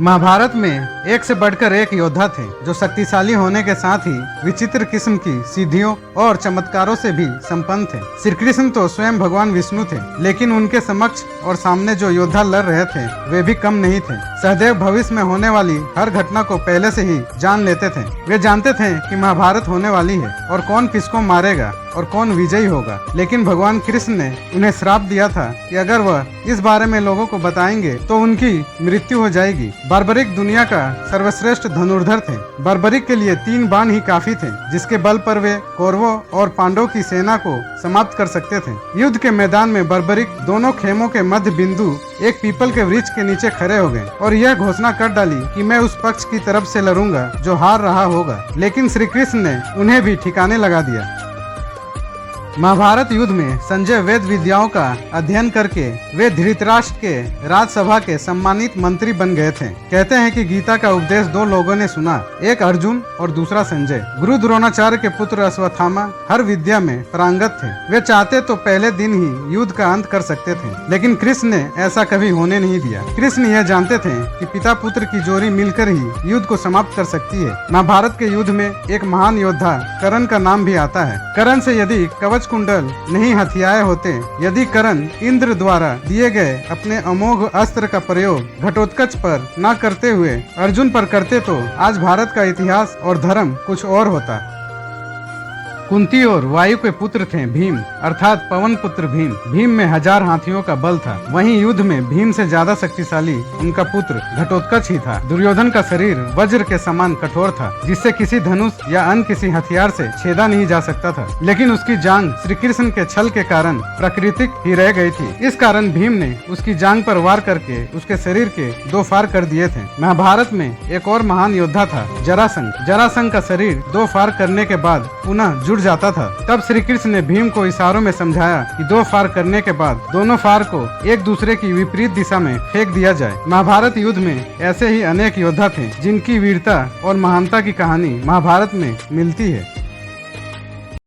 महाभारत में एक से बढ़कर एक योद्धा थे जो शक्तिशाली होने के साथ ही विचित्र किस्म की सिद्धियों और चमत्कारों से भी संपन्न थे। श्री कृष्ण तो स्वयं भगवान विष्णु थे, लेकिन उनके समक्ष और सामने जो योद्धा लड़ रहे थे वे भी कम नहीं थे। सहदेव भविष्य में होने वाली हर घटना को पहले से ही जान लेते थे। वे जानते थे कि महाभारत होने वाली है और कौन किसको मारेगा और कौन विजयी होगा। लेकिन भगवान कृष्ण ने उन्हें श्राप दिया था कि अगर वह इस बारे में लोगों को बताएंगे तो उनकी मृत्यु हो जाएगी। बर्बरिक दुनिया का सर्वश्रेष्ठ धनुर्धर थे। बर्बरिक के लिए 3 बाण ही काफी थे, जिसके बल पर वे कौरवों और पांडवों की सेना को समाप्त कर सकते थे। युद्ध के मैदान में बर्बरिक दोनों खेमों के मध्य बिंदु एक पीपल के वृक्ष के नीचे खड़े हो गए और यह घोषणा कर डाली कि मैं उस पक्ष की तरफ से लड़ूंगा जो हार रहा होगा। लेकिन श्री कृष्ण ने उन्हें भी ठिकाने लगा दिया। महाभारत युद्ध में संजय वेद विद्याओं का अध्ययन करके वे धृतराष्ट्र के राजसभा के सम्मानित मंत्री बन गए थे। कहते हैं कि गीता का उपदेश 2 लोगों ने सुना, एक अर्जुन और दूसरा संजय। गुरु द्रोणाचार्य के पुत्र अश्वत्थामा हर विद्या में पारंगत थे। वे चाहते तो पहले दिन ही युद्ध का अंत कर सकते थे, लेकिन कृष्ण ने ऐसा कभी होने नहीं दिया। कृष्ण यह जानते थे कि पिता पुत्र की जोड़ी मिलकर ही युद्ध को समाप्त कर सकती है। महाभारत के युद्ध में एक महान योद्धा कर्ण का नाम भी आता है। कर्ण से यदि कवच कुंडल नहीं हथियाए होते, यदि कर्ण इंद्र द्वारा दिए गए अपने अमोघ अस्त्र का प्रयोग घटोत्कच पर न करते हुए अर्जुन पर करते तो आज भारत का इतिहास और धर्म कुछ और होता। कुंती और वायु के पुत्र थे भीम, अर्थात पवन पुत्र भीम। भीम में 1000 हाथियों का बल था। वहीं युद्ध में भीम से ज्यादा शक्तिशाली उनका पुत्र घटोत्कच ही था। दुर्योधन का शरीर वज्र के समान कठोर था, जिससे किसी धनुष या अन्य किसी हथियार से छेदा नहीं जा सकता था। लेकिन उसकी जांग श्री कृष्ण के छल के कारण प्राकृतिक ही रह गई थी। इस कारण भीम ने उसकी जांग पर वार करके उसके शरीर के 2 फार कर दिए थे। महाभारत में एक और महान योद्धा था जरासंध। जरासंध का शरीर 2 फार करने के बाद पुनः जुड़ जाता था। तब श्री कृष्ण ने भीम को इशारों में समझाया कि 2 फार करने के बाद दोनों फार को एक दूसरे की विपरीत दिशा में फेंक दिया जाए। महाभारत युद्ध में ऐसे ही अनेक योद्धा थे जिनकी वीरता और महानता की कहानी महाभारत में मिलती है।